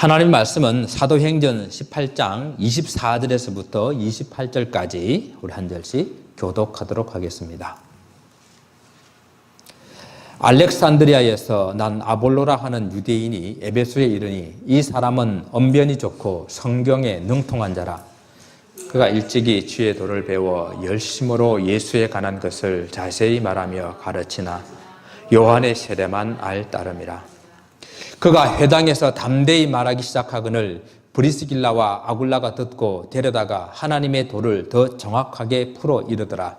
하나님 말씀은 사도행전 18장 24절에서부터 28절까지 우리 한 절씩 교독하도록 하겠습니다. 알렉산드리아에서 난 아볼로라 하는 유대인이 에베소에 이르니 이 사람은 언변이 좋고 성경에 능통한 자라. 그가 일찍이 주의 도를 배워 열심으로 예수에 관한 것을 자세히 말하며 가르치나 요한의 세례만 알 따름이라. 그가 회당에서 담대히 말하기 시작하거늘 브리스길라와 아굴라가 듣고 데려다가 하나님의 도를 더 정확하게 풀어 이르더라.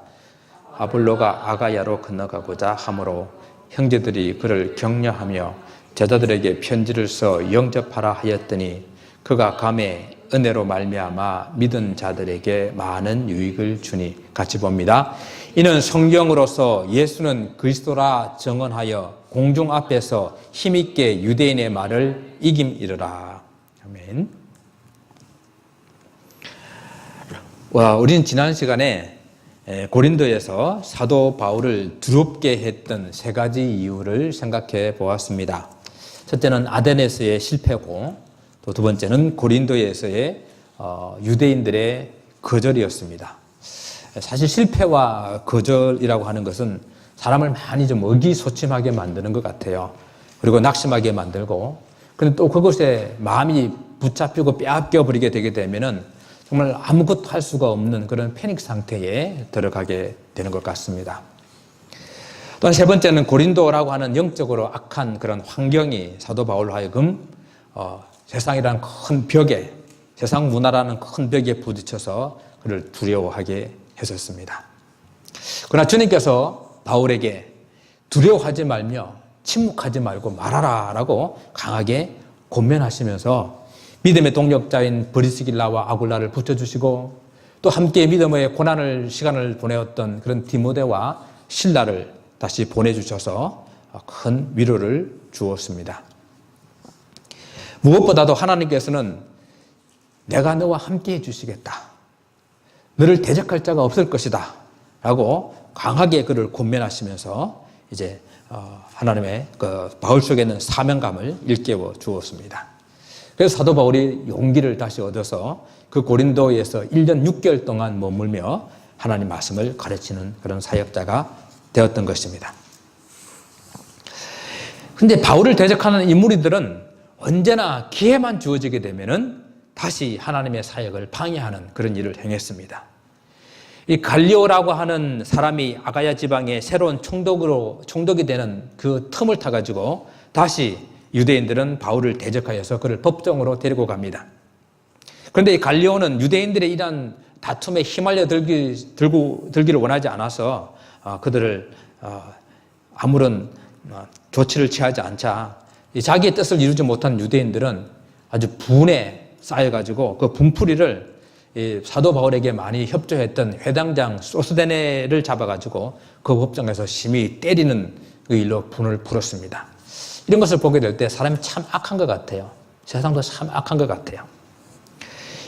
아볼로가 아가야로 건너가고자 하므로 형제들이 그를 격려하며 제자들에게 편지를 써 영접하라 하였더니 그가 감에 은혜로 말미암아 믿은 자들에게 많은 유익을 주니. 같이 봅니다. 이는 성경으로서 예수는 그리스도라 증언하여 공중 앞에서 힘있게 유대인의 말을 이김이르라. 아멘. 우리는 지난 시간에 고린도에서 사도 바울을 두렵게 했던 세 가지 이유를 생각해 보았습니다. 첫째는 아데네스의 실패고, 또 두 번째는 고린도에서의 유대인들의 거절이었습니다. 사실 실패와 거절이라고 하는 것은 사람을 많이 좀 의기소침하게 만드는 것 같아요. 그리고 낙심하게 만들고, 그런데 또 그것에 마음이 붙잡히고 빼앗겨 버리게 되게 되면은 정말 아무것도 할 수가 없는 그런 패닉 상태에 들어가게 되는 것 같습니다. 또한 세 번째는 고린도라고 하는 영적으로 악한 그런 환경이 사도 바울로 하여금 세상이라는 큰 벽에, 세상 문화라는 큰 벽에 부딪혀서 그를 두려워하게 했었습니다. 그러나 주님께서 바울에게 두려워하지 말며 침묵하지 말고 말하라 라고 강하게 권면하시면서 믿음의 동력자인 브리스길라와 아굴라를 붙여주시고, 또 함께 믿음의 시간을 보내었던 그런 디모데와 실라를 다시 보내주셔서 큰 위로를 주었습니다. 무엇보다도 하나님께서는 내가 너와 함께 해주시겠다, 너를 대적할 자가 없을 것이다 라고 강하게 그를 권면하시면서 이제 하나님의 그 바울 속에 있는 사명감을 일깨워 주었습니다. 그래서 사도 바울이 용기를 다시 얻어서 그 고린도에서 1년 6개월 동안 머물며 하나님 말씀을 가르치는 그런 사역자가 되었던 것입니다. 그런데 바울을 대적하는 이 무리들은 언제나 기회만 주어지게 되면은 다시 하나님의 사역을 방해하는 그런 일을 행했습니다. 이 갈리오라고 하는 사람이 아가야 지방의 새로운 총독이 되는 그 틈을 타가지고 다시 유대인들은 바울을 대적하여서 그를 법정으로 데리고 갑니다. 그런데 이 갈리오는 유대인들의 이러한 다툼에 휘말려 들기를 원하지 않아서 그들을 아무런 조치를 취하지 않자 자기의 뜻을 이루지 못한 유대인들은 아주 분에 쌓여가지고 그 분풀이를 사도 바울에게 많이 협조했던 회당장 소스데네를 잡아가지고 그 법정에서 심히 때리는 그 일로 분을 풀었습니다. 이런 것을 보게 될 때 사람이 참 악한 것 같아요. 세상도 참 악한 것 같아요.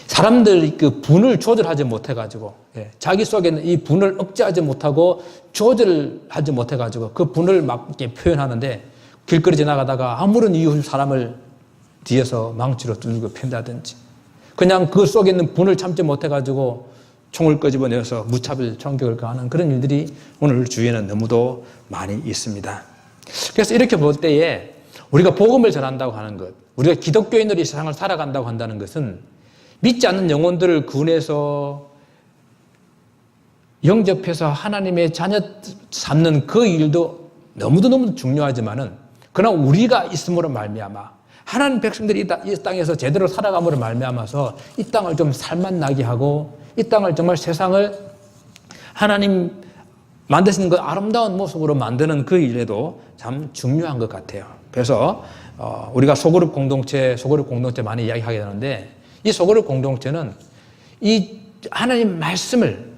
사람들이 그 분을 조절하지 못해가지고, 자기 속에 있는 이 분을 억제하지 못하고 조절하지 못해가지고 그 분을 막 이렇게 표현하는데, 길거리 지나가다가 아무런 이유 없이 사람을 뒤에서 망치로 뚫고 팬다든지, 그냥 그 속에 있는 분을 참지 못해가지고 총을 끄집어내서 무차별 총격을 가하는 그런 일들이 오늘 주위에는 너무도 많이 있습니다. 그래서 이렇게 볼 때에 우리가 복음을 전한다고 하는 것, 우리가 기독교인들이 세상을 살아간다고 한다는 것은 믿지 않는 영혼들을 구원해서 영접해서 하나님의 자녀 삼는 그 일도 너무도 중요하지만은, 그러나 우리가 있음으로 말미암아 하나님 백성들이 이 땅에서 제대로 살아감으로 말미암아서 이 땅을 좀 살맛나게 하고 이 땅을 정말 세상을 하나님 만드시는 그 아름다운 모습으로 만드는 그 일에도 참 중요한 것 같아요. 그래서 우리가 소그룹 공동체 많이 이야기하게 되는데, 이 소그룹 공동체는 이 하나님 말씀을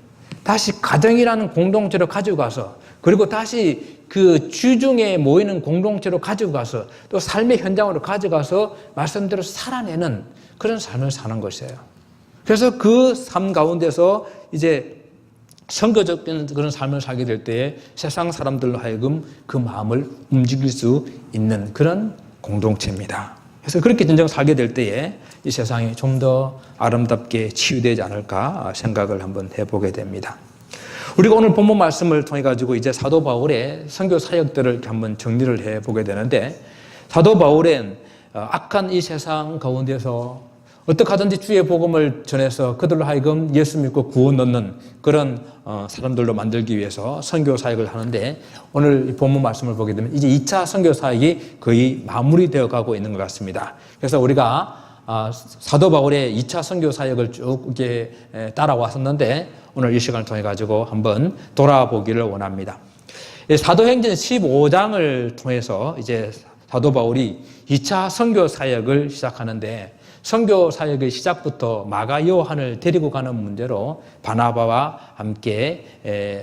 다시 가정이라는 공동체로 가지고 가서, 그리고 다시 그 주중에 모이는 공동체로 가지고 가서 또 삶의 현장으로 가져가서 말씀대로 살아내는 그런 삶을 사는 것이에요. 그래서 그 삶 가운데서 이제 선거적인 그런 삶을 살게 될 때에 세상 사람들로 하여금 그 마음을 움직일 수 있는 그런 공동체입니다. 그래서 그렇게 진정 살게 될 때에 이 세상이 좀 더 아름답게 치유되지 않을까 생각을 한번 해보게 됩니다. 우리가 오늘 본문 말씀을 통해 가지고 이제 사도 바울의 선교 사역들을 한번 정리를 해보게 되는데, 사도 바울은 악한 이 세상 가운데서 어떻게 하든지 주의 복음을 전해서 그들로 하여금 예수 믿고 구원 얻는 그런 사람들로 만들기 위해서 선교 사역을 하는데, 오늘 이 본문 말씀을 보게 되면 이제 2차 선교 사역이 거의 마무리되어 가고 있는 것 같습니다. 그래서 우리가 사도 바울의 2차 선교 사역을 쭉 이렇게 따라왔었는데, 오늘 이 시간을 통해 가지고 한번 돌아보기를 원합니다. 사도행전 15장을 통해서 이제 사도 바울이 2차 선교 사역을 시작하는데, 선교 사역의 시작부터 마가 요한을 데리고 가는 문제로 바나바와 함께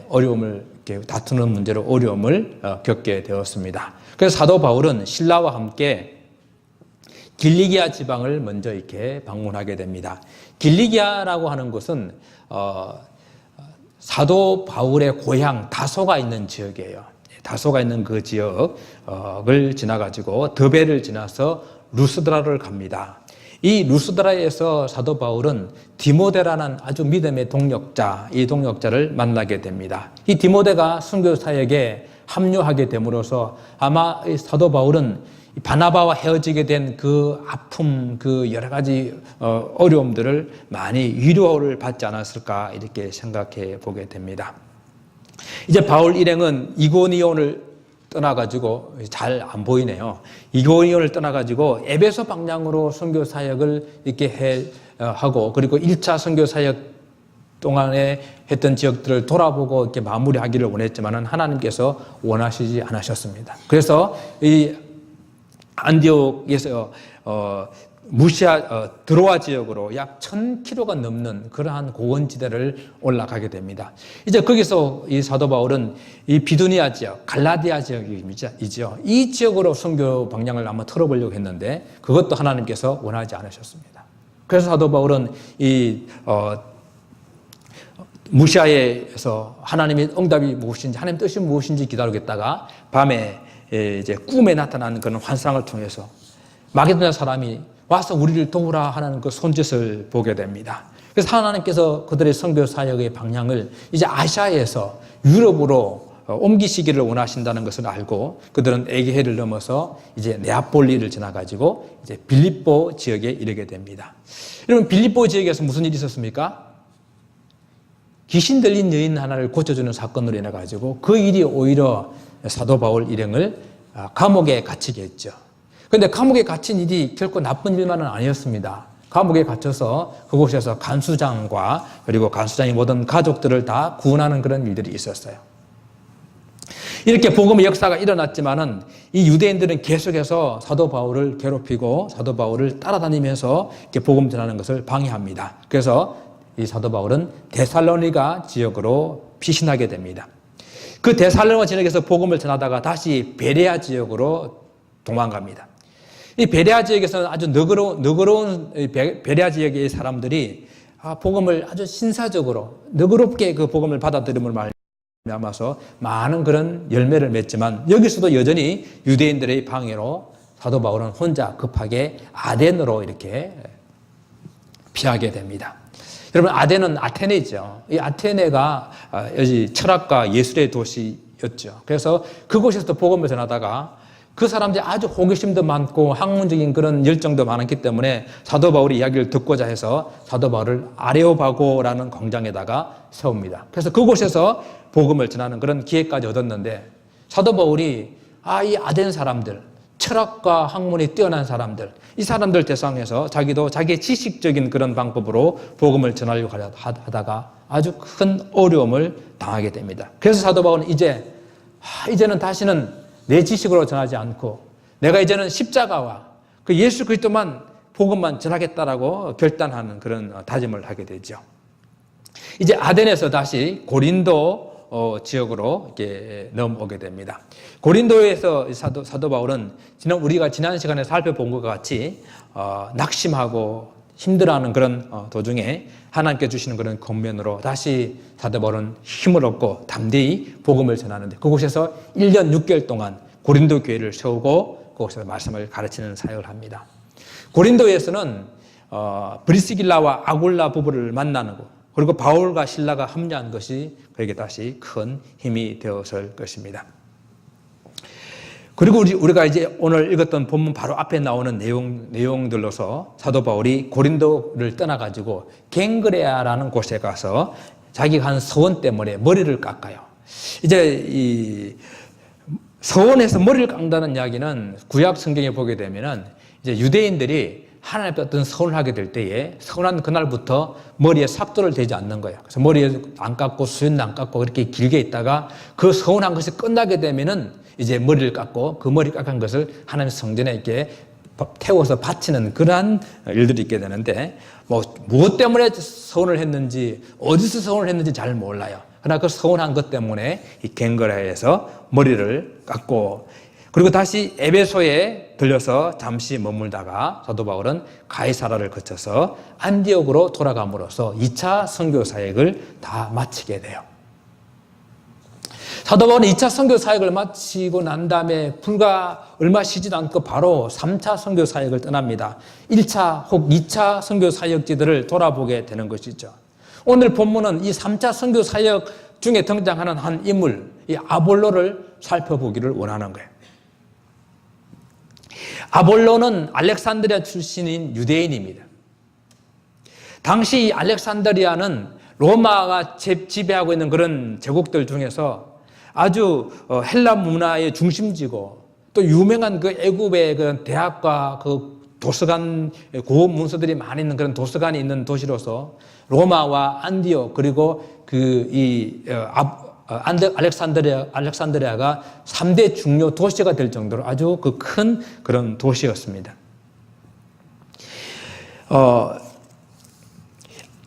어려움을 다투는 문제로 어려움을 겪게 되었습니다. 그래서 사도 바울은 신라와 함께 길리기아 지방을 먼저 이렇게 방문하게 됩니다. 길리기아라고 하는 곳은 사도 바울의 고향 다소가 있는 지역이에요. 다소가 있는 그 지역을 지나가지고 더베를 지나서 루스드라를 갑니다. 이 루스드라에서 사도 바울은 디모데라는 아주 믿음의 동역자, 이 동역자를 만나게 됩니다. 이 디모데가 선교 사역에 합류하게 됨으로써 아마 사도 바울은 바나바와 헤어지게 된 그 아픔, 그 여러 가지 어려움들을 많이 위로를 받지 않았을까 이렇게 생각해 보게 됩니다. 이제 바울 일행은 이고니온을 떠나가지고 잘 안 보이네요. 이고니온을 떠나가지고 에베소 방향으로 선교 사역을 이렇게 하고, 그리고 1차 선교 사역 동안에 했던 지역들을 돌아보고 이렇게 마무리하기를 원했지만은 하나님께서 원하시지 않으셨습니다. 그래서 이 안디옥에서 드로아 지역으로 약 1000km가 넘는 그러한 고원지대를 올라가게 됩니다. 이제 거기서 이 사도 바울은 이 비두니아 지역, 갈라디아 지역이죠. 이 지역으로 선교 방향을 한번 틀어보려고 했는데 그것도 하나님께서 원하지 않으셨습니다. 그래서 사도 바울은 이 무시아에서 하나님의 응답이 무엇인지, 하나님 뜻이 무엇인지 기다리겠다가 밤에 이제 꿈에 나타난 그런 환상을 통해서 마게도냐 사람이 와서 우리를 도우라 하는 그 손짓을 보게 됩니다. 그래서 하나님께서 그들의 선교 사역의 방향을 이제 아시아에서 유럽으로 옮기시기를 원하신다는 것을 알고 그들은 에게해를 넘어서 이제 네아폴리를 지나가지고 이제 빌립보 지역에 이르게 됩니다. 여러분, 빌립보 지역에서 무슨 일이 있었습니까? 귀신 들린 여인 하나를 고쳐주는 사건으로 인해 가지고 그 일이 오히려 사도 바울 일행을 감옥에 갇히게 했죠. 그런데 감옥에 갇힌 일이 결코 나쁜 일만은 아니었습니다. 감옥에 갇혀서 그곳에서 간수장과 그리고 간수장의 모든 가족들을 다 구원하는 그런 일들이 있었어요. 이렇게 복음의 역사가 일어났지만은 이 유대인들은 계속해서 사도 바울을 괴롭히고 사도 바울을 따라다니면서 이렇게 복음 전하는 것을 방해합니다. 그래서 이 사도 바울은 데살로니가 지역으로 피신하게 됩니다. 그 데살로니가 지역에서 복음을 전하다가 다시 베레아 지역으로 도망갑니다. 이 베레아 지역에서는 아주 너그러운 베레아 지역의 사람들이 복음을 아주 신사적으로 너그럽게 그 복음을 받아들임을 말미암아서 많은 그런 열매를 맺지만, 여기서도 여전히 유대인들의 방해로 사도 바울은 혼자 급하게 아덴으로 이렇게 피하게 됩니다. 여러분, 아덴은 아테네죠. 이 아테네가 여기 철학과 예술의 도시였죠. 그래서 그곳에서도 복음을 전하다가 그 사람들이 아주 호기심도 많고 학문적인 그런 열정도 많았기 때문에 사도 바울의 이야기를 듣고자 해서 사도 바울을 아레오바고라는 광장에다가 세웁니다. 그래서 그곳에서 복음을 전하는 그런 기회까지 얻었는데, 사도 바울이 이 아덴 사람들, 철학과 학문이 뛰어난 사람들, 이 사람들 대상에서 자기도 자기의 지식적인 그런 방법으로 복음을 전하려고 하다가 아주 큰 어려움을 당하게 됩니다. 그래서 사도 바울은 이제는 다시는 내 지식으로 전하지 않고 내가 이제는 십자가와 그 예수 그리스도만 복음만 전하겠다라고 결단하는 그런 다짐을 하게 되죠. 이제 아덴에서 다시 고린도 지역으로 이렇게 넘어오게 됩니다. 고린도에서 사도 바울은 우리가 지난 시간에 살펴본 것과 같이 낙심하고 힘들어하는 그런 도중에 하나님께 주시는 그런 권면으로 다시 사도 바울은 힘을 얻고 담대히 복음을 전하는데, 그곳에서 1년 6개월 동안 고린도 교회를 세우고 그곳에서 말씀을 가르치는 사역을 합니다. 고린도에서는 브리스길라와 아굴라 부부를 만나는 것, 그리고 바울과 실라가 합류한 것이 그에게 다시 큰 힘이 되었을 것입니다. 그리고 우리가 이제 오늘 읽었던 본문 바로 앞에 나오는 내용들로서 사도 바울이 고린도를 떠나가지고 갱그레아라는 곳에 가서 자기가 한 서원 때문에 머리를 깎아요. 이제 이 서원에서 머리를 깎는다는 이야기는 구약 성경에 보게 되면은 이제 유대인들이 하나님 앞에 어떤 서원을 하게 될 때에 서원한 그날부터 머리에 삽도를 대지 않는 거예요. 그래서 머리에 안 깎고 수염도 안 깎고 그렇게 길게 있다가 그 서원한 것이 끝나게 되면은 이제 머리를 깎고 그 머리 깎은 것을 하나님 성전에 이렇게 태워서 바치는 그러한 일들이 있게 되는데 무엇 때문에 서원을 했는지 어디서 서원을 했는지 잘 몰라요. 그러나 그 서원한 것 때문에 이 갱그라에서 머리를 깎고 그리고 다시 에베소에 들려서 잠시 머물다가 사도 바울은 가이사라를 거쳐서 안디옥으로 돌아감으로써 2차 선교 사역을 다 마치게 돼요. 사도 바울은 2차 선교 사역을 마치고 난 다음에 불과 얼마 쉬지도 않고 바로 3차 선교 사역을 떠납니다. 1차 혹 2차 선교 사역지들을 돌아보게 되는 것이죠. 오늘 본문은 이 3차 선교 사역 중에 등장하는 한 인물, 이 아볼로를 살펴보기를 원하는 거예요. 아볼로는 알렉산드리아 출신인 유대인입니다. 당시 이 알렉산드리아는 로마가 지배하고 있는 그런 제국들 중에서 아주 헬라 문화의 중심지고 또 유명한 그 애굽의 그런 대학과 그 도서관, 고급 문서들이 많이 있는 그런 도서관이 있는 도시로서 로마와 안디옥 그리고 알렉산드리아가 3대 중요 도시가 될 정도로 아주 그 큰 그런 도시였습니다.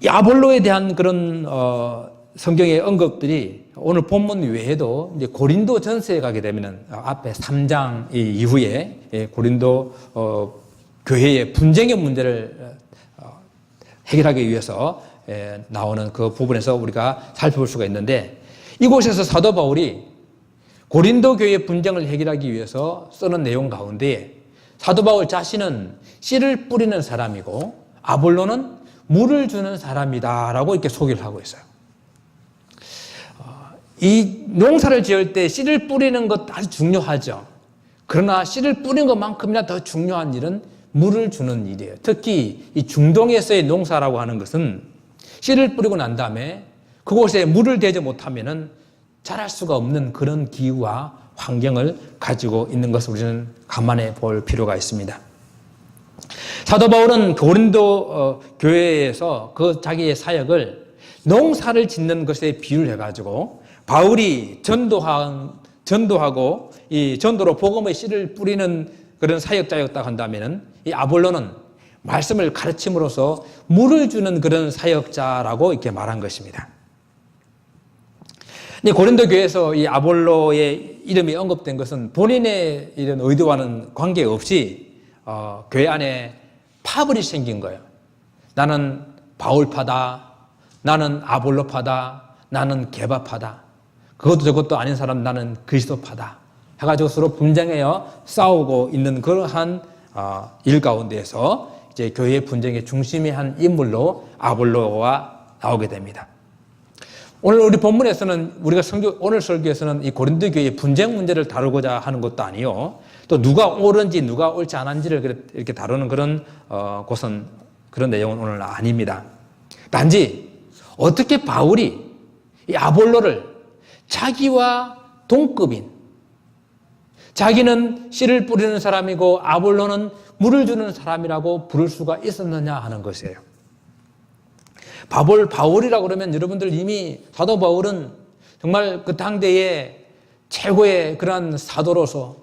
이 아볼로에 대한 그런 성경의 언급들이 오늘 본문 외에도 이제 고린도 전서에 가게 되면은 앞에 3장 이후에 고린도 교회의 분쟁의 문제를 해결하기 위해서 나오는 그 부분에서 우리가 살펴볼 수가 있는데 이곳에서 사도 바울이 고린도 교회의 분쟁을 해결하기 위해서 쓰는 내용 가운데 사도 바울 자신은 씨를 뿌리는 사람이고 아볼로는 물을 주는 사람이다라고 이렇게 소개를 하고 있어요. 이 농사를 지을 때 씨를 뿌리는 것 아주 중요하죠. 그러나 씨를 뿌리는 것만큼이나 더 중요한 일은 물을 주는 일이에요. 특히 이 중동에서의 농사라고 하는 것은 씨를 뿌리고 난 다음에 그곳에 물을 대지 못하면은 자랄 수가 없는 그런 기후와 환경을 가지고 있는 것을 우리는 감안해 볼 필요가 있습니다. 사도 바울은 고린도 교회에서 그 자기의 사역을 농사를 짓는 것에 비유를 해가지고 바울이 전도하고 이 전도로 복음의 씨를 뿌리는 그런 사역자였다 한다면은 이 아볼로는 말씀을 가르침으로써 물을 주는 그런 사역자라고 이렇게 말한 것입니다. 고린도 교회에서 이 아볼로의 이름이 언급된 것은 본인의 이런 의도와는 관계없이 교회 안에 파벌이 생긴 거예요. 나는 바울파다, 나는 아볼로파다, 나는 게바파다. 그것도 저것도 아닌 사람 나는 그리스도파다. 해가지고 서로 분쟁하여 싸우고 있는 그러한 일 가운데에서 이제 교회의 분쟁의 중심의 한 인물로 아볼로가 나오게 됩니다. 오늘 우리 본문에서는 우리가 오늘 설교에서는 이 고린도 교회의 분쟁 문제를 다루고자 하는 것도 아니요. 또 누가 옳은지 누가 옳지 않은지를 이렇게 다루는 그런 곳은 그런 내용은 오늘 아닙니다. 단지 어떻게 바울이 이 아볼로를 자기와 동급인 자기는 씨를 뿌리는 사람이고 아볼로는 물을 주는 사람이라고 부를 수가 있었느냐 하는 것이에요. 바울이라고 그러면 여러분들 이미 사도 바울은 정말 그 당대의 최고의 그런 사도로서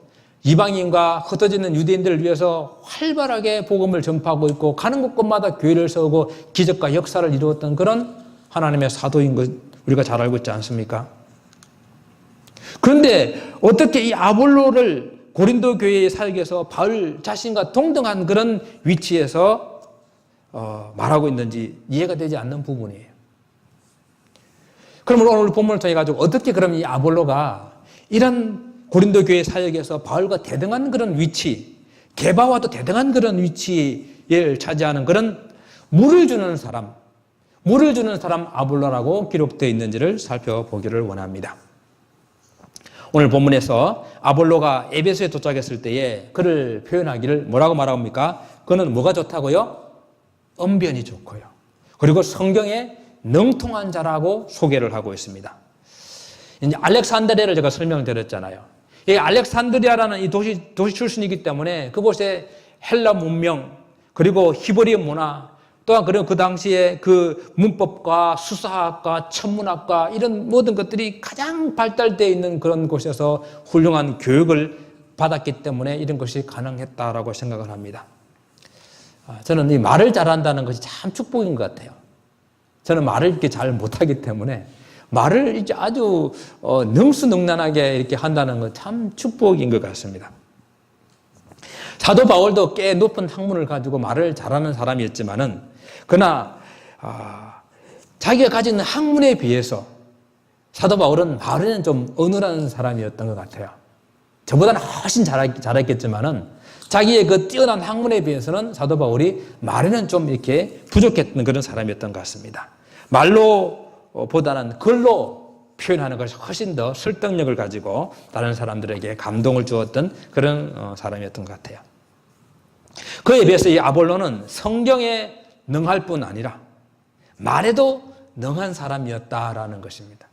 이방인과 흩어지는 유대인들을 위해서 활발하게 복음을 전파하고 있고 가는 곳곳마다 교회를 세우고 기적과 역사를 이루었던 그런 하나님의 사도인 것 우리가 잘 알고 있지 않습니까? 그런데 어떻게 이 아볼로를 고린도 교회의 사역에서 바울 자신과 동등한 그런 위치에서 말하고 있는지 이해가 되지 않는 부분이에요. 그러면 오늘 본문을 통해 가지고 어떻게 그럼 이 아볼로가 이런 고린도 교회 사역에서 바울과 대등한 그런 위치, 게바와도 대등한 그런 위치를 차지하는 그런 물을 주는 사람 아볼로라고 기록되어 있는지를 살펴보기를 원합니다. 오늘 본문에서 아볼로가 에베소에 도착했을 때에 그를 표현하기를 뭐라고 말합니까? 그는 뭐가 좋다고요? 언변이 좋고요. 그리고 성경에 능통한 자라고 소개를 하고 있습니다. 이제 알렉산드리아를 제가 설명을 드렸잖아요. 이 알렉산드리아라는 이 도시 출신이기 때문에 그곳에 헬라 문명, 그리고 히브리 문화, 또한 그리고 그 당시에 그 문법과 수사학과 천문학과 이런 모든 것들이 가장 발달되어 있는 그런 곳에서 훌륭한 교육을 받았기 때문에 이런 것이 가능했다라고 생각을 합니다. 저는 이 말을 잘한다는 것이 참 축복인 것 같아요. 저는 말을 이렇게 잘 못하기 때문에 말을 이제 아주 능수능란하게 이렇게 한다는 건 참 축복인 것 같습니다. 사도 바울도 꽤 높은 학문을 가지고 말을 잘하는 사람이었지만은 그러나 자기가 가진 학문에 비해서 사도 바울은 말에는 좀 어눌한 사람이었던 것 같아요. 저보다는 훨씬 잘했겠지만은 자기의 그 뛰어난 학문에 비해서는 사도 바울이 말에는 좀 이렇게 부족했던 그런 사람이었던 것 같습니다. 말로 보다는 글로 표현하는 것이 훨씬 더 설득력을 가지고 다른 사람들에게 감동을 주었던 그런 사람이었던 것 같아요. 그에 비해서 이 아볼로는 성경에 능할 뿐 아니라 말에도 능한 사람이었다라는 것입니다.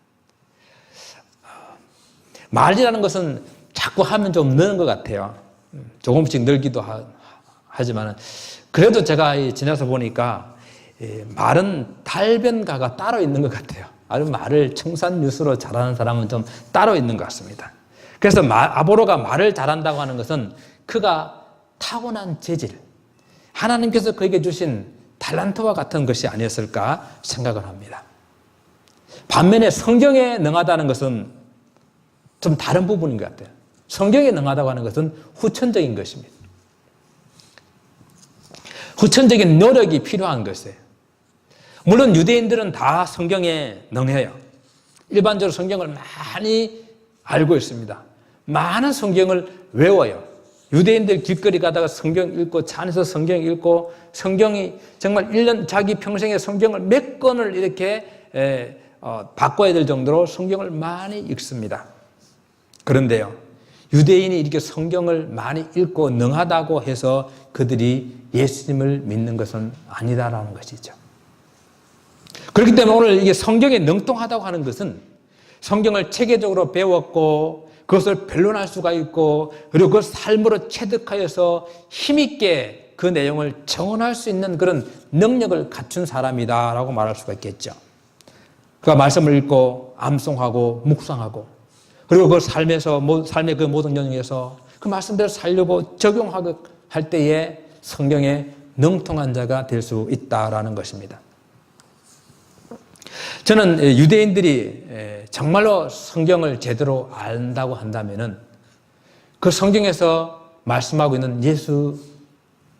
말이라는 것은 자꾸 하면 좀 느는 것 같아요. 조금씩 늘기도 하지만 그래도 제가 지나서 보니까 말은 달변가가 따로 있는 것 같아요. 아주 말을 청산유수로 잘하는 사람은 좀 따로 있는 것 같습니다. 그래서 아볼로가 말을 잘한다고 하는 것은 그가 타고난 재질, 하나님께서 그에게 주신 달란트와 같은 것이 아니었을까 생각을 합니다. 반면에 성경에 능하다는 것은 좀 다른 부분인 것 같아요. 성경에 능하다고 하는 것은 후천적인 것입니다. 후천적인 노력이 필요한 것이에요. 물론 유대인들은 다 성경에 능해요. 일반적으로 성경을 많이 알고 있습니다. 많은 성경을 외워요. 유대인들 길거리 가다가 성경 읽고 차 안에서 성경 읽고 성경이 정말 1년 자기 평생에 성경을 몇 권을 이렇게 바꿔야 될 정도로 성경을 많이 읽습니다. 그런데요, 유대인이 이렇게 성경을 많이 읽고 능하다고 해서 그들이 예수님을 믿는 것은 아니다라는 것이죠. 그렇기 때문에 오늘 이게 성경에 능통하다고 하는 것은 성경을 체계적으로 배웠고 그것을 변론할 수가 있고 그리고 그 삶으로 체득하여서 힘있게 그 내용을 정언할 수 있는 그런 능력을 갖춘 사람이다라고 말할 수가 있겠죠. 그가 말씀을 읽고 암송하고 묵상하고 그리고 그 삶의 그 모든 영역에서 그 말씀대로 살려고 적용하고 할 때에 성경에 능통한 자가 될 수 있다라는 것입니다. 저는 유대인들이 정말로 성경을 제대로 안다고 한다면은 그 성경에서 말씀하고 있는 예수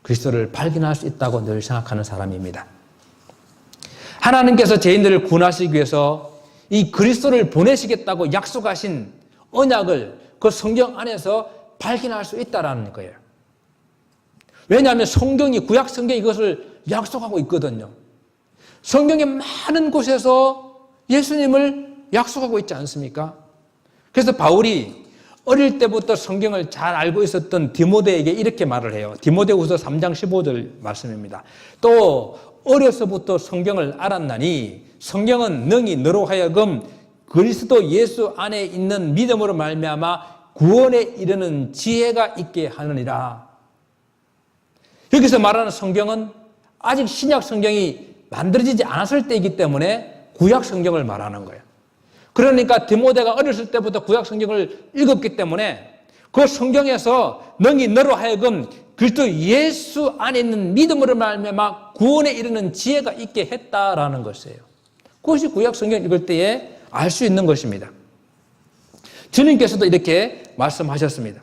그리스도를 발견할 수 있다고 늘 생각하는 사람입니다. 하나님께서 죄인들을 구원하시기 위해서 이 그리스도를 보내시겠다고 약속하신 언약을 그 성경 안에서 발견할 수 있다라는 거예요. 왜냐하면 구약 성경이 이것을 약속하고 있거든요. 성경의 많은 곳에서 예수님을 약속하고 있지 않습니까? 그래서 바울이 어릴 때부터 성경을 잘 알고 있었던 디모데에게 이렇게 말을 해요. 디모데후서 3장 15절 말씀입니다. 또 어려서부터 성경을 알았나니 성경은 능히 너로 하여금 그리스도 예수 안에 있는 믿음으로 말미암아 구원에 이르는 지혜가 있게 하느니라. 여기서 말하는 성경은 아직 신약 성경이 만들어지지 않았을 때이기 때문에 구약 성경을 말하는 거예요. 그러니까 디모데가 어렸을 때부터 구약 성경을 읽었기 때문에 그 성경에서 능히 너로 하여금 그리스도 예수 안에 있는 믿음으로 말미암아 구원에 이르는 지혜가 있게 했다라는 것이에요. 그것이 구약 성경 읽을 때에 알 수 있는 것입니다. 주님께서도 이렇게 말씀하셨습니다.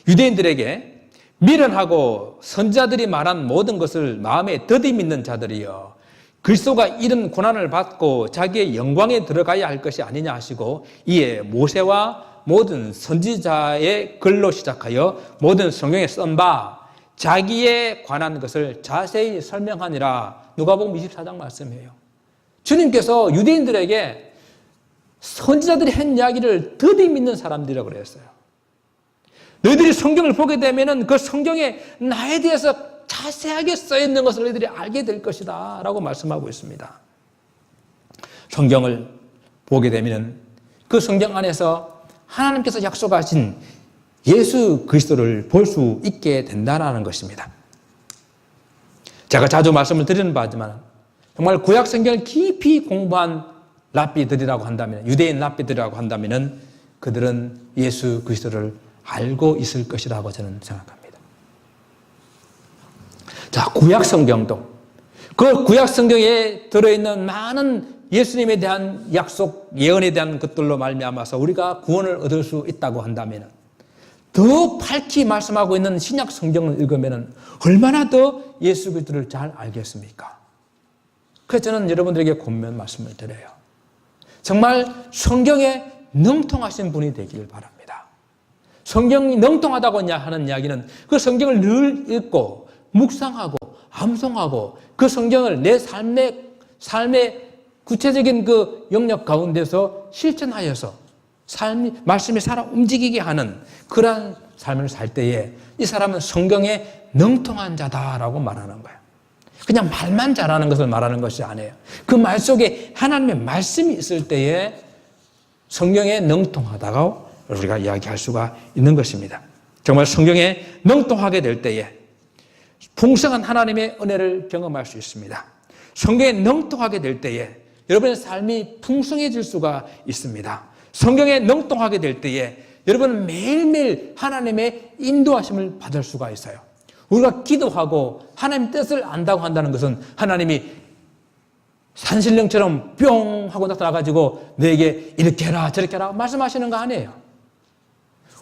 유대인들에게 미련하고 선지자들이 말한 모든 것을 마음에 더디 믿는 자들이여 그리스도가 이런 고난을 받고 자기의 영광에 들어가야 할 것이 아니냐 하시고 이에 모세와 모든 선지자의 글로 시작하여 모든 성경에 쓴 바 자기에 관한 것을 자세히 설명하니라. 누가복음 24장 말씀이에요. 주님께서 유대인들에게 선지자들이 한 이야기를 더디 믿는 사람들이라고 그랬어요. 너희들이 성경을 보게 되면 그 성경에 나에 대해서 자세하게 써 있는 것을 너희들이 알게 될 것이다 라고 말씀하고 있습니다. 성경을 보게 되면 그 성경 안에서 하나님께서 약속하신 예수 그리스도를 볼 수 있게 된다는 것입니다. 제가 자주 말씀을 드리는 바지만 정말 구약 성경을 깊이 공부한 랍비들이라고 한다면, 유대인 랍비들이라고 한다면 그들은 예수 그리스도를 알고 있을 것이라고 저는 생각합니다. 자, 구약 성경도 그 구약 성경에 들어있는 많은 예수님에 대한 약속, 예언에 대한 것들로 말미암아서 우리가 구원을 얻을 수 있다고 한다면 더 밝히 말씀하고 있는 신약 성경을 읽으면 얼마나 더 예수 그리스도를 잘 알겠습니까? 그래서 저는 여러분들에게 권면 말씀을 드려요. 정말 성경에 능통하신 분이 되기를 바랍니다. 성경이 능통하다고 하는 이야기는 그 성경을 늘 읽고 묵상하고 암송하고 그 성경을 내 삶의 구체적인 그 영역 가운데서 실천하여서 말씀이 살아 움직이게 하는 그러한 삶을 살 때에 이 사람은 성경에 능통한 자다라고 말하는 거예요. 그냥 말만 잘하는 것을 말하는 것이 아니에요. 그 말 속에 하나님의 말씀이 있을 때에 성경에 능통하다고 우리가 이야기할 수가 있는 것입니다. 정말 성경에 능통하게 될 때에 풍성한 하나님의 은혜를 경험할 수 있습니다. 성경에 능통하게 될 때에 여러분의 삶이 풍성해질 수가 있습니다. 성경에 능통하게 될 때에 여러분은 매일매일 하나님의 인도하심을 받을 수가 있어요. 우리가 기도하고 하나님 뜻을 안다고 한다는 것은 하나님이 산신령처럼 뿅 하고 나타나가지고 너에게 이렇게 해라 저렇게 해라 말씀하시는 거 아니에요.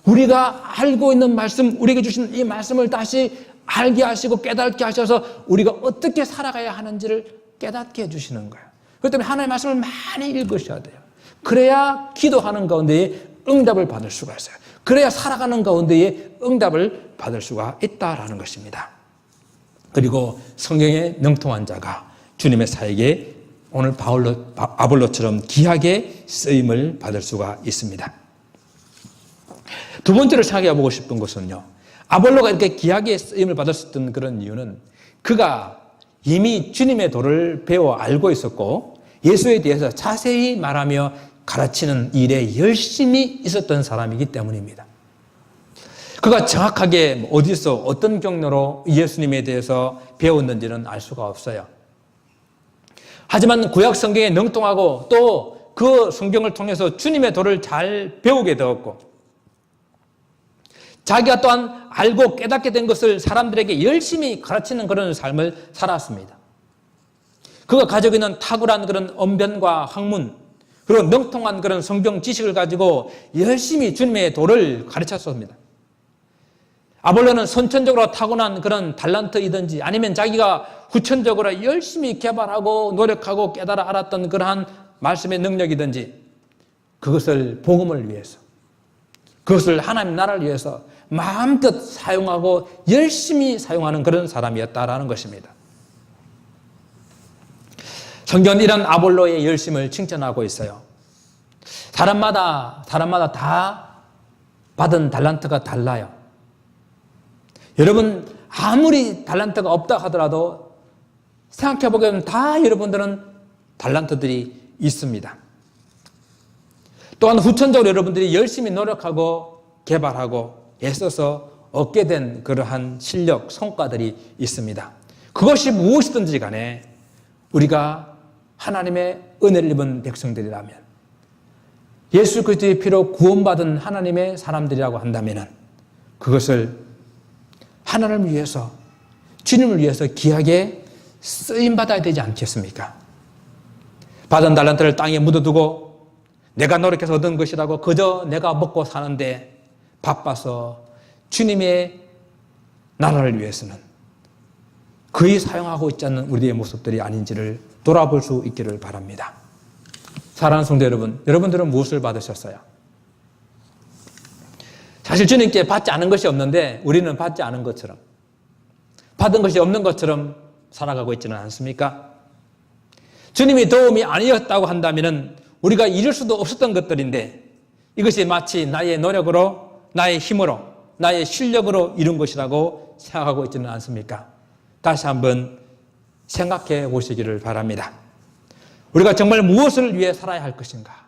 우리가 알고 있는 말씀, 우리에게 주신 이 말씀을 다시 알게 하시고 깨닫게 하셔서 우리가 어떻게 살아가야 하는지를 깨닫게 해주시는 거예요. 그렇기 때문에 하나님의 말씀을 많이 읽으셔야 돼요. 그래야 기도하는 가운데에 응답을 받을 수가 있어요. 그래야 살아가는 가운데에 응답을 받을 수가 있다라는 것입니다. 그리고 성경에 능통한 자가 주님의 사역에 오늘 아볼로처럼 귀하게 쓰임을 받을 수가 있습니다. 두 번째로 생각해 보고 싶은 것은요. 아볼로가 이렇게 귀하게 쓰임을 받을 수 있던 그런 이유는 그가 이미 주님의 도를 배워 알고 있었고 예수에 대해서 자세히 말하며 가르치는 일에 열심히 있었던 사람이기 때문입니다. 그가 정확하게 어디서 어떤 경로로 예수님에 대해서 배웠는지는 알 수가 없어요. 하지만 구약 성경에 능통하고 또 그 성경을 통해서 주님의 도를 잘 배우게 되었고 자기가 또한 알고 깨닫게 된 것을 사람들에게 열심히 가르치는 그런 삶을 살았습니다. 그가 가지고 있는 탁월한 그런 언변과 학문 그리고 능통한 그런 성경 지식을 가지고 열심히 주님의 도를 가르쳤습니다. 아볼로는 선천적으로 타고난 그런 달란트이든지 아니면 자기가 후천적으로 열심히 개발하고 노력하고 깨달아 알았던 그러한 말씀의 능력이든지 그것을 복음을 위해서 그것을 하나님 나라를 위해서 마음껏 사용하고 열심히 사용하는 그런 사람이었다라는 것입니다. 성경은 이런 아볼로의 열심을 칭찬하고 있어요. 사람마다 다 받은 달란트가 달라요. 여러분 아무리 달란트가 없다 하더라도 생각해보면 다 여러분들은 달란트들이 있습니다. 또한 후천적으로 여러분들이 열심히 노력하고 개발하고 애써서 얻게 된 그러한 실력, 성과들이 있습니다. 그것이 무엇이든지 간에 우리가 하나님의 은혜를 입은 백성들이라면 예수 그리스도의 피로 구원받은 하나님의 사람들이라고 한다면 그것을 하나님을 위해서 주님을 위해서 귀하게 쓰임받아야 되지 않겠습니까? 받은 달란트를 땅에 묻어두고 내가 노력해서 얻은 것이라고 그저 내가 먹고 사는데 바빠서 주님의 나라를 위해서는 거의 사용하고 있지 않는 우리의 모습들이 아닌지를 돌아볼 수 있기를 바랍니다. 사랑하는 성도 여러분, 여러분들은 무엇을 받으셨어요? 사실 주님께 받지 않은 것이 없는데 우리는 받지 않은 것처럼, 받은 것이 없는 것처럼 살아가고 있지는 않습니까? 주님이 도움이 아니었다고 한다면 우리가 이룰 수도 없었던 것들인데 이것이 마치 나의 노력으로, 나의 힘으로, 나의 실력으로 이룬 것이라고 생각하고 있지는 않습니까? 다시 한번 생각해 보시기를 바랍니다. 우리가 정말 무엇을 위해 살아야 할 것인가?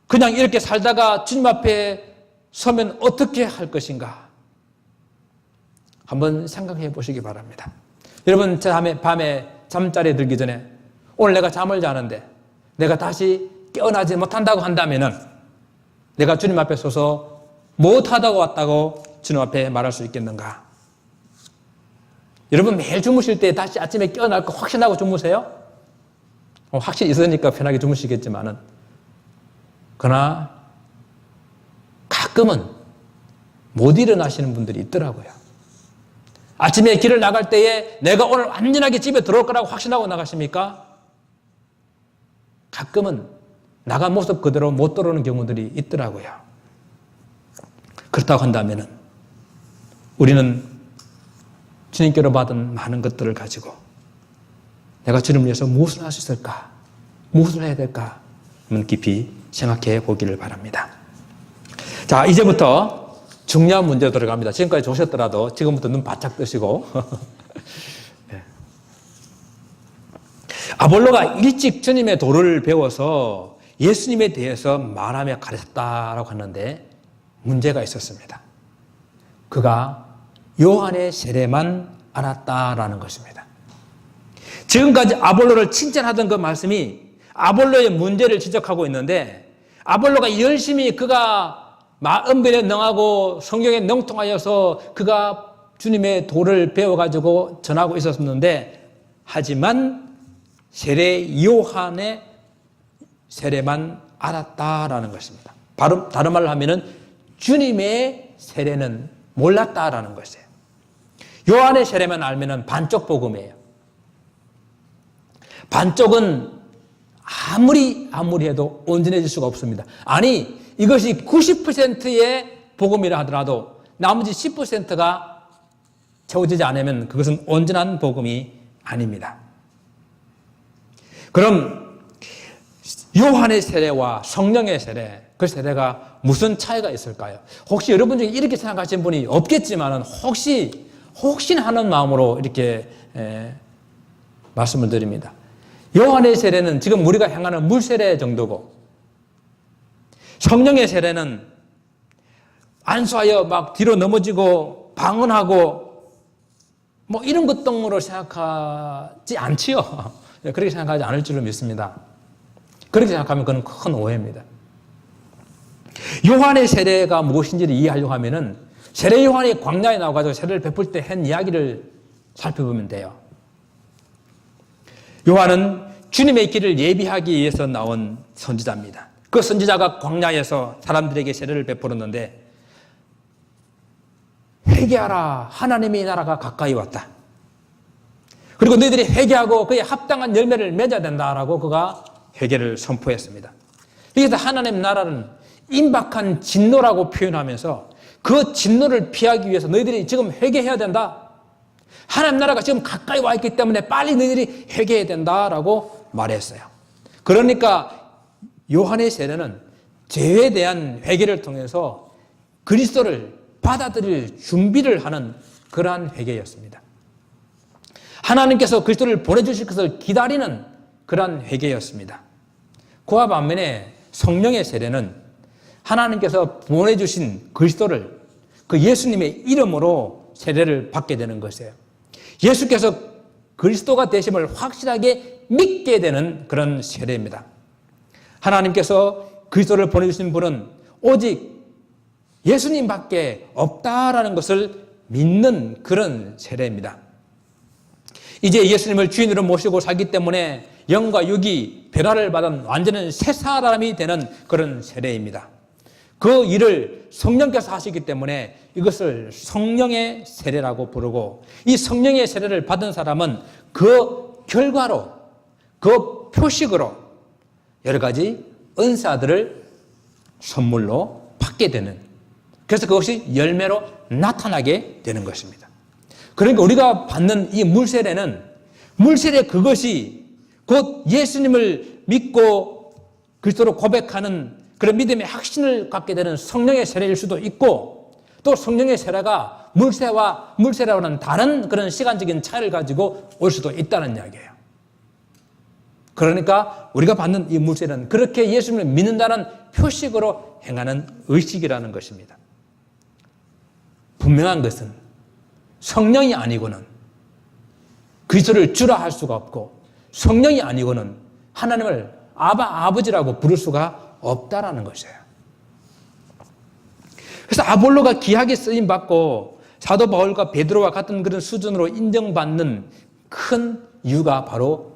그냥 이렇게 살다가 주님 앞에 서면 어떻게 할 것인가? 한번 생각해 보시기 바랍니다. 여러분, 밤에 잠자리에 들기 전에 오늘 내가 잠을 자는데 내가 다시 깨어나지 못한다고 한다면 내가 주님 앞에 서서 못하다고 왔다고 주님 앞에 말할 수 있겠는가? 여러분, 매일 주무실 때 다시 아침에 깨어날 거 확신하고 주무세요? 확신이 있으니까 편하게 주무시겠지만은, 그러나 가끔은 못 일어나시는 분들이 있더라고요. 아침에 길을 나갈 때에 내가 오늘 안전하게 집에 들어올 거라고 확신하고 나가십니까? 가끔은 나간 모습 그대로 못 들어오는 경우들이 있더라고요. 그렇다고 한다면 우리는 주님께로 받은 많은 것들을 가지고 내가 주님을 위해서 무엇을 할 수 있을까? 무엇을 해야 될까? 한번 깊이 생각해 보기를 바랍니다. 자, 이제부터 중요한 문제 들어갑니다. 지금까지 좋으셨더라도 지금부터 눈 바짝 뜨시고 네. 아볼로가 일찍 주님의 도를 배워서 예수님에 대해서 말하며 가르쳤다라고 하는데 문제가 있었습니다. 그가 요한의 세례만 알았다라는 것입니다. 지금까지 아볼로를 칭찬하던 그 말씀이 아볼로의 문제를 지적하고 있는데, 아볼로가 열심히 그가 마음변에 능하고 성경에 능통하여서 그가 주님의 도를 배워가지고 전하고 있었는데, 하지만 세례 요한의 세례만 알았다라는 것입니다. 다른 말로 하면은 주님의 세례는 몰랐다라는 것이에요. 요한의 세례만 알면은 반쪽 복음이에요. 반쪽은 아무리 해도 온전해질 수가 없습니다. 아니, 이것이 90%의 복음이라 하더라도 나머지 10%가 채워지지 않으면 그것은 온전한 복음이 아닙니다. 그럼 요한의 세례와 성령의 세례, 그 세례가 무슨 차이가 있을까요? 혹시 여러분 중에 이렇게 생각하시는 분이 없겠지만 혹시나 하는 마음으로 이렇게 말씀을 드립니다. 요한의 세례는 지금 우리가 향하는 물세례 정도고, 성령의 세례는 안수하여 막 뒤로 넘어지고 방언하고 뭐 이런 것 등으로 생각하지 않지요. 그렇게 생각하지 않을 줄로 믿습니다. 그렇게 생각하면 그건 큰 오해입니다. 요한의 세례가 무엇인지를 이해하려고 하면은 세례 요한이 광야에 나와가지고 세례를 베풀 때 한 이야기를 살펴보면 돼요. 요한은 주님의 길을 예비하기 위해서 나온 선지자입니다. 그 선지자가 광야에서 사람들에게 세례를 베풀었는데, 회개하라, 하나님의 나라가 가까이 왔다. 그리고 너희들이 회개하고 그에 합당한 열매를 맺어야 된다라고 그가 회개를 선포했습니다. 그래서 하나님 나라는 임박한 진노라고 표현하면서 그 진노를 피하기 위해서 너희들이 지금 회개해야 된다. 하나님 나라가 지금 가까이 와 있기 때문에 빨리 너희들이 회개해야 된다라고 말했어요. 그러니까 요한의 세례는 죄에 대한 회개를 통해서 그리스도를 받아들일 준비를 하는 그러한 회개였습니다. 하나님께서 그리스도를 보내주실 것을 기다리는 그러한 회개였습니다. 그와 반면에 성령의 세례는 하나님께서 보내주신 그리스도를 그 예수님의 이름으로 세례를 받게 되는 것이에요. 예수께서 그리스도가 되심을 확실하게 믿게 되는 그런 세례입니다. 하나님께서 그리스도를 보내주신 분은 오직 예수님밖에 없다라는 것을 믿는 그런 세례입니다. 이제 예수님을 주인으로 모시고 살기 때문에 영과 육이 변화를 받은 완전한 새 사람이 되는 그런 세례입니다. 그 일을 성령께서 하시기 때문에 이것을 성령의 세례라고 부르고, 이 성령의 세례를 받은 사람은 그 결과로, 그 표식으로 여러 가지 은사들을 선물로 받게 되는 그래서 그것이 열매로 나타나게 되는 것입니다. 그러니까 우리가 받는 이 물세례는 물세례 그것이 곧 예수님을 믿고 그리스도로 고백하는 그런 믿음의 확신을 갖게 되는 성령의 세례일 수도 있고, 또 성령의 세례가 물세례와는 다른 그런 시간적인 차이를 가지고 올 수도 있다는 이야기예요. 그러니까 우리가 받는 이 물세례는 그렇게 예수님을 믿는다는 표식으로 행하는 의식이라는 것입니다. 분명한 것은 성령이 아니고는 그리스도를 주라 할 수가 없고, 성령이 아니고는 하나님을 아버지라고 부를 수가 없다라는 것이에요. 그래서 아볼로가 귀하게 쓰임받고 사도 바울과 베드로와 같은 그런 수준으로 인정받는 큰 이유가 바로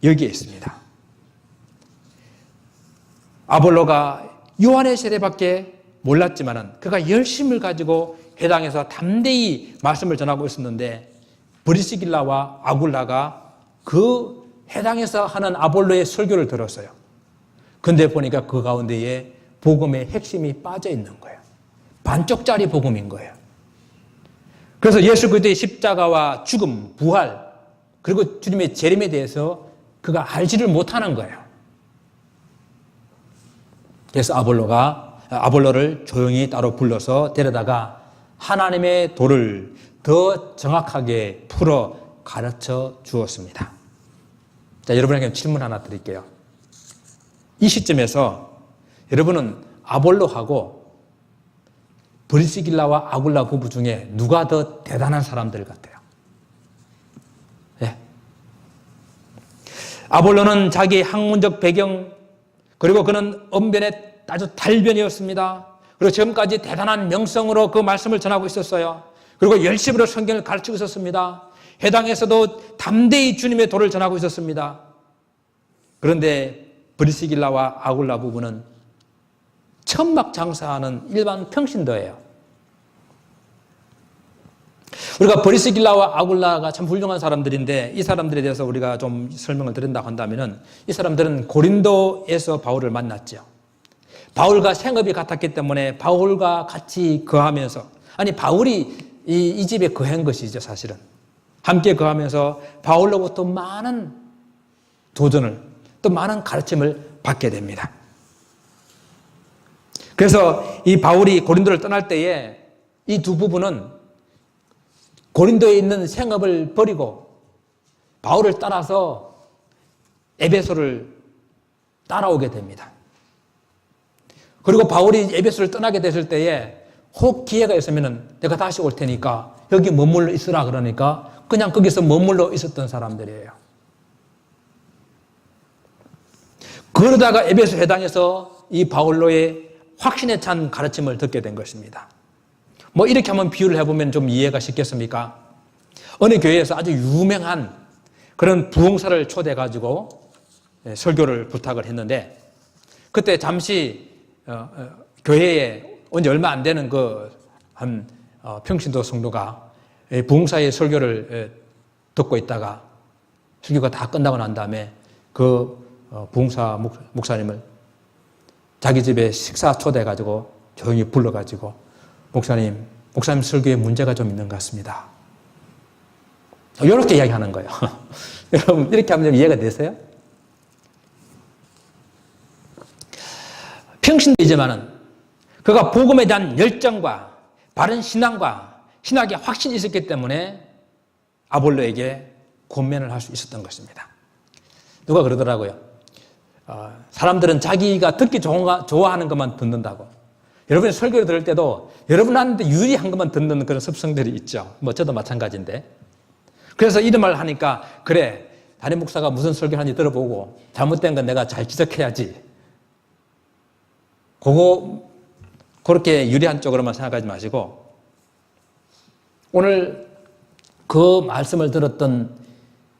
여기에 있습니다. 아볼로가 요한의 세례밖에 몰랐지만은 그가 열심을 가지고 회당에서 담대히 말씀을 전하고 있었는데, 브리스길라와 아굴라가 그 회당에서 하는 아볼로의 설교를 들었어요. 근데 보니까 그 가운데에 복음의 핵심이 빠져 있는 거예요. 반쪽짜리 복음인 거예요. 그래서 예수 그리스도의 십자가와 죽음, 부활, 그리고 주님의 재림에 대해서 그가 알지를 못하는 거예요. 그래서 아볼로를 조용히 따로 불러서 데려다가 하나님의 도를 더 정확하게 풀어 가르쳐 주었습니다. 자, 여러분에게 질문 하나 드릴게요. 이 시점에서 여러분은 아볼로하고 브리스길라와 아굴라 부부 중에 누가 더 대단한 사람들 같아요? 예. 아볼로는 자기 학문적 배경, 그리고 그는 언변의 아주 달변이었습니다. 그리고 지금까지 대단한 명성으로 그 말씀을 전하고 있었어요. 그리고 열심으로 성경을 가르치고 있었습니다. 회당에서도 담대히 주님의 도를 전하고 있었습니다. 그런데 브리스길라와 아굴라 부부는 천막 장사하는 일반 평신도예요. 우리가 브리스길라와 아굴라가 참 훌륭한 사람들인데, 이 사람들에 대해서 우리가 좀 설명을 드린다고 한다면은, 이 사람들은 고린도에서 바울을 만났죠. 바울과 생업이 같았기 때문에 바울과 같이 거하면서, 바울이 이 집에 거한 것이죠, 사실은. 함께 거하면서 바울로부터 많은 도전을, 또 많은 가르침을 받게 됩니다. 그래서 이 바울이 고린도를 떠날 때에 이 두 부부는 고린도에 있는 생업을 버리고 바울을 따라서 에베소를 따라오게 됩니다. 그리고 바울이 에베소를 떠나게 됐을 때에 혹 기회가 있으면 내가 다시 올 테니까 여기 머물러 있으라 그러니까 그냥 거기서 머물러 있었던 사람들이에요. 그러다가 에베소 회당에서 이 바울로의 확신에 찬 가르침을 듣게 된 것입니다. 이렇게 한번 비유를 해보면 좀 이해가 쉽겠습니까? 어느 교회에서 아주 유명한 그런 부흥사를 초대해가지고 설교를 부탁을 했는데, 그때 잠시 교회에 온 지 얼마 안 되는 한 평신도 성도가 부흥사의 설교를 듣고 있다가 설교가 다 끝나고 난 다음에 그 부흥사 목사님을 자기 집에 식사 초대해가지고 조용히 불러가지고 목사님 설교에 문제가 좀 있는 것 같습니다. 이렇게 이야기하는 거예요. 여러분 이렇게 하면 좀 이해가 되세요? 평신도이지만은 그가 복음에 대한 열정과 바른 신앙과 신학의 확신이 있었기 때문에 아볼로에게 권면을 할 수 있었던 것입니다. 누가 그러더라고요. 사람들은 자기가 듣기 좋아하는 것만 듣는다고. 여러분이 설교를 들을 때도 여러분한테 유리한 것만 듣는 그런 습성들이 있죠. 저도 마찬가지인데. 그래서 이런 말을 하니까, 그래, 담임 목사가 무슨 설교하는지 들어보고 잘못된 건 내가 잘 지적해야지. 그렇게 유리한 쪽으로만 생각하지 마시고, 오늘 그 말씀을 들었던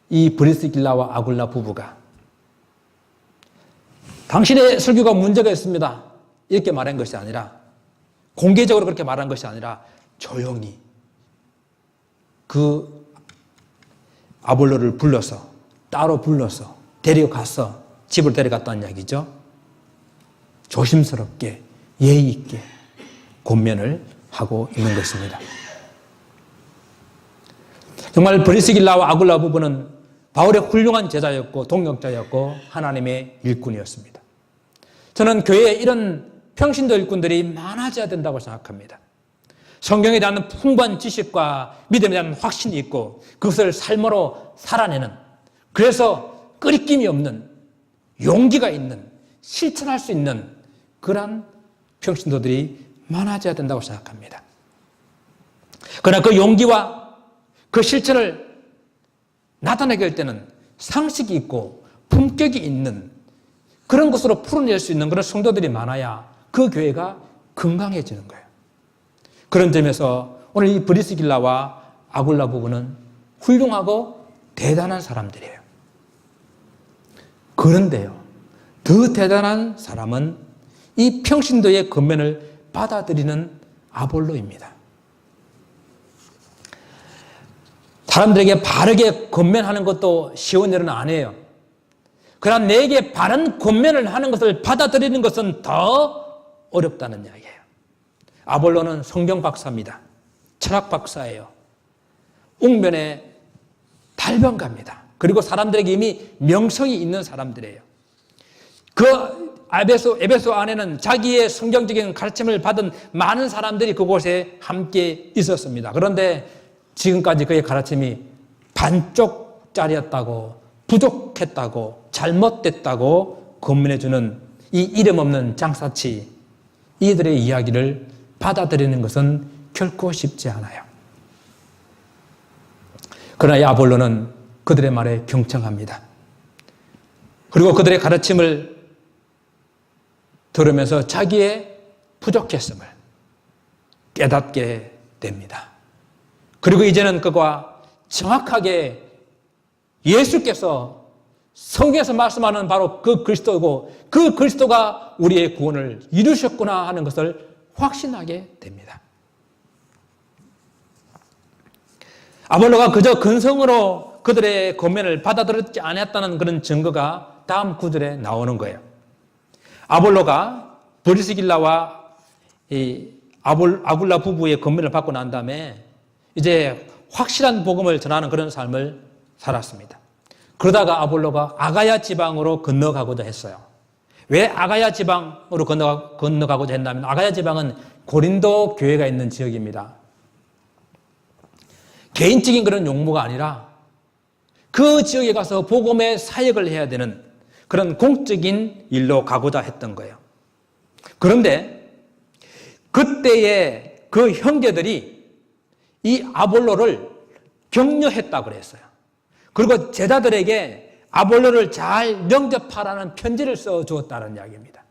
이 브리스길라와 아굴라 부부가 당신의 설교가 문제가 있습니다, 이렇게 말한 것이 아니라, 공개적으로 그렇게 말한 것이 아니라 조용히 그 아볼로를 따로 불러서 데려가서 집을 데려갔다는 이야기죠. 조심스럽게 예의 있게 권면을 하고 있는 것입니다. 정말 브리스길라와 아굴라 부부는 바울의 훌륭한 제자였고 동역자였고 하나님의 일꾼이었습니다. 저는 교회에 이런 평신도 일꾼들이 많아져야 된다고 생각합니다. 성경에 대한 풍부한 지식과 믿음에 대한 확신이 있고 그것을 삶으로 살아내는, 그래서 끄리낌이 없는, 용기가 있는, 실천할 수 있는 그러한 평신도들이 많아져야 된다고 생각합니다. 그러나 그 용기와 그 실천을 나타내게 할 때는 상식이 있고 품격이 있는 그런 것으로 풀어낼 수 있는 그런 성도들이 많아야 그 교회가 건강해지는 거예요. 그런 점에서 오늘 이 브리스길라와 아굴라 부부는 훌륭하고 대단한 사람들이에요. 그런데요, 더 대단한 사람은 이 평신도의 권면을 받아들이는 아볼로입니다. 사람들에게 바르게 권면하는 것도 쉬운 일은 아니에요. 그러나 내게 바른 권면을 하는 것을 받아들이는 것은 더 어렵다는 이야기예요. 아볼로는 성경 박사입니다. 철학 박사예요. 웅변의 달변가입니다. 그리고 사람들에게 이미 명성이 있는 사람들이에요. 그 에베소 안에는 자기의 성경적인 가르침을 받은 많은 사람들이 그곳에 함께 있었습니다. 그런데 지금까지 그의 가르침이 반쪽짜리였다고, 부족했다고, 잘못됐다고 권면해주는 이 이름 없는 장사치, 이들의 이야기를 받아들이는 것은 결코 쉽지 않아요. 그러나 이 아볼로는 그들의 말에 경청합니다. 그리고 그들의 가르침을 들으면서 자기의 부족했음을 깨닫게 됩니다. 그리고 이제는 그가 정확하게 예수께서 성경에서 말씀하는 바로 그 그리스도고 그 그리스도가 우리의 구원을 이루셨구나 하는 것을 확신하게 됩니다. 아볼로가 그저 근성으로 그들의 권면을 받아들였지 않았다는 그런 증거가 다음 구절에 나오는 거예요. 아볼로가 브리스길라와 아굴라 부부의 권면을 받고 난 다음에 이제 확실한 복음을 전하는 그런 삶을 살았습니다. 그러다가 아볼로가 아가야 지방으로 건너가고자 했어요. 왜 아가야 지방으로 건너가고자 했냐면 아가야 지방은 고린도 교회가 있는 지역입니다. 개인적인 그런 용무가 아니라 그 지역에 가서 복음의 사역을 해야 되는 그런 공적인 일로 가고자 했던 거예요. 그런데 그때의 그 형제들이 이 아볼로를 격려했다고 그랬어요. 그리고 제자들에게 아볼로를 잘 영접하라는 편지를 써주었다는 이야기입니다.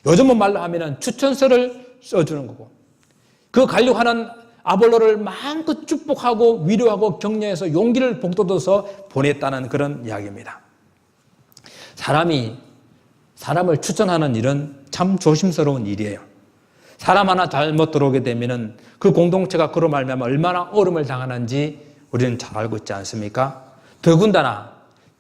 요즘 말로 하면 추천서를 써주는 거고, 그 가려고 하는 아볼로를 마음껏 축복하고 위로하고 격려해서 용기를 북돋워서 보냈다는 그런 이야기입니다. 사람이 사람을 추천하는 일은 참 조심스러운 일이에요. 사람 하나 잘못 들어오게 되면 그 공동체가 그로 말미암아 얼마나 어려움을 당하는지 우리는 잘 알고 있지 않습니까? 더군다나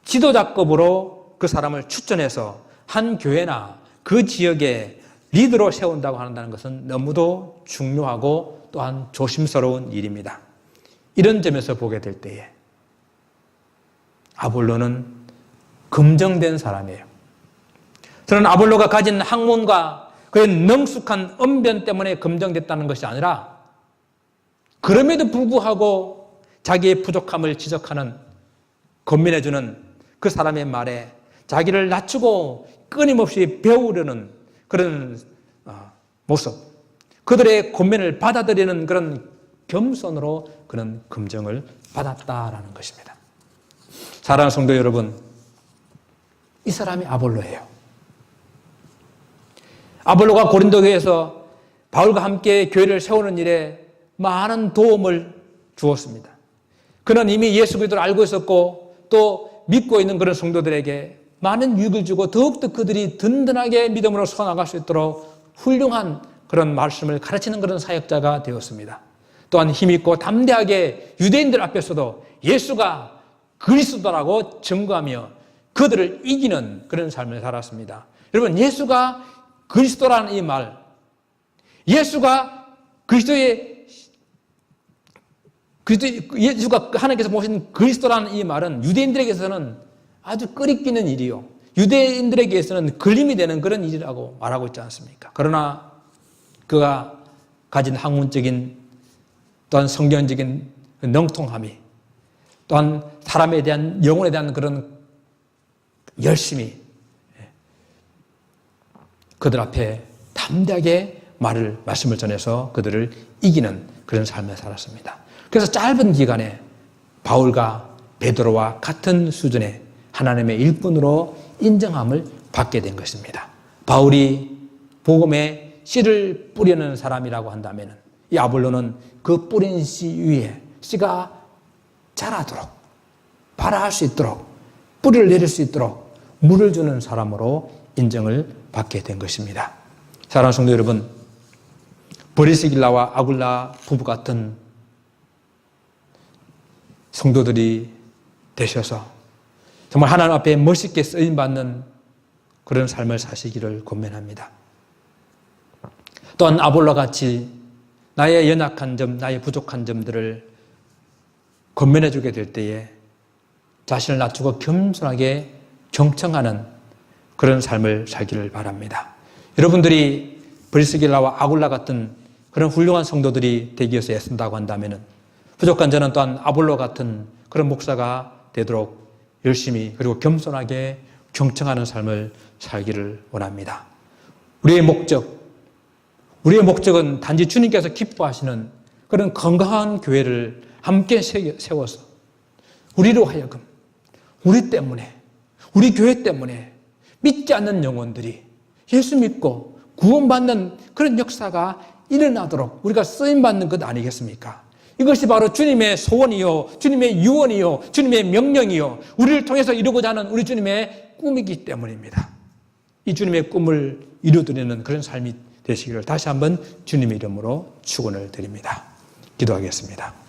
지도자급으로 그 사람을 추천해서 한 교회나 그 지역의 리더로 세운다고 한다는 것은 너무도 중요하고 또한 조심스러운 일입니다. 이런 점에서 보게 될 때에 아볼로는 검증된 사람이에요. 저는 아볼로가 가진 학문과 그의 능숙한 언변 때문에 검증됐다는 것이 아니라 그럼에도 불구하고 자기의 부족함을 지적하는, 권면해주는 그 사람의 말에 자기를 낮추고 끊임없이 배우려는 그런 모습, 그들의 권면을 받아들이는 그런 겸손으로 그런 검증을 받았다라는 것입니다. 사랑하는 성도 여러분, 이 사람이 아볼로예요. 아볼로가 고린도 교회에서 바울과 함께 교회를 세우는 일에 많은 도움을 주었습니다. 그는 이미 예수 그리스도를 알고 있었고 또 믿고 있는 그런 성도들에게 많은 유익을 주고 더욱더 그들이 든든하게 믿음으로 서나갈 수 있도록 훌륭한 그런 말씀을 가르치는 그런 사역자가 되었습니다. 또한 힘있고 담대하게 유대인들 앞에서도 예수가 그리스도라고 증거하며 그들을 이기는 그런 삶을 살았습니다. 여러분, 예수가 그리스도라는 이 말, 예수가 하나님께서 보신 그리스도라는 이 말은 유대인들에게서는 아주 꺼리끼는 일이요, 유대인들에게서는 걸림이 되는 그런 일이라고 말하고 있지 않습니까? 그러나 그가 가진 학문적인 또한 성경적인 능통함이, 또한 사람에 대한, 영혼에 대한 그런 열심이 그들 앞에 담대하게 말씀을 전해서 그들을 이기는 그런 삶을 살았습니다. 그래서 짧은 기간에 바울과 베드로와 같은 수준의 하나님의 일꾼으로 인정함을 받게 된 것입니다. 바울이 복음의 씨를 뿌리는 사람이라고 한다면 이 아볼로는 그 뿌린 씨 위에 씨가 자라도록, 발아할 수 있도록, 뿌리를 내릴 수 있도록 물을 주는 사람으로 인정을 받게 된 것입니다. 사랑하는 성도 여러분, 브리스길라와 아굴라 부부 같은 성도들이 되셔서 정말 하나님 앞에 멋있게 쓰임받는 그런 삶을 사시기를 권면합니다. 또한 아볼로와 같이 나의 연약한 점, 나의 부족한 점들을 권면해 주게 될 때에 자신을 낮추고 겸손하게 경청하는 그런 삶을 살기를 바랍니다. 여러분들이 브리스길라와 아굴라 같은 그런 훌륭한 성도들이 되기 위해서 애쓴다고 한다면 부족한 저는 또한 아볼로 같은 그런 목사가 되도록 열심히 그리고 겸손하게 경청하는 삶을 살기를 원합니다. 우리의 목적은 단지 주님께서 기뻐하시는 그런 건강한 교회를 함께 세워서 우리로 하여금 우리 때문에, 우리 교회 때문에 믿지 않는 영혼들이 예수 믿고 구원받는 그런 역사가 일어나도록 우리가 쓰임받는 것 아니겠습니까? 이것이 바로 주님의 소원이요, 주님의 유언이요, 주님의 명령이요, 우리를 통해서 이루고자 하는 우리 주님의 꿈이기 때문입니다. 이 주님의 꿈을 이루어드리는 그런 삶이 되시기를 다시 한번 주님의 이름으로 축원을 드립니다. 기도하겠습니다.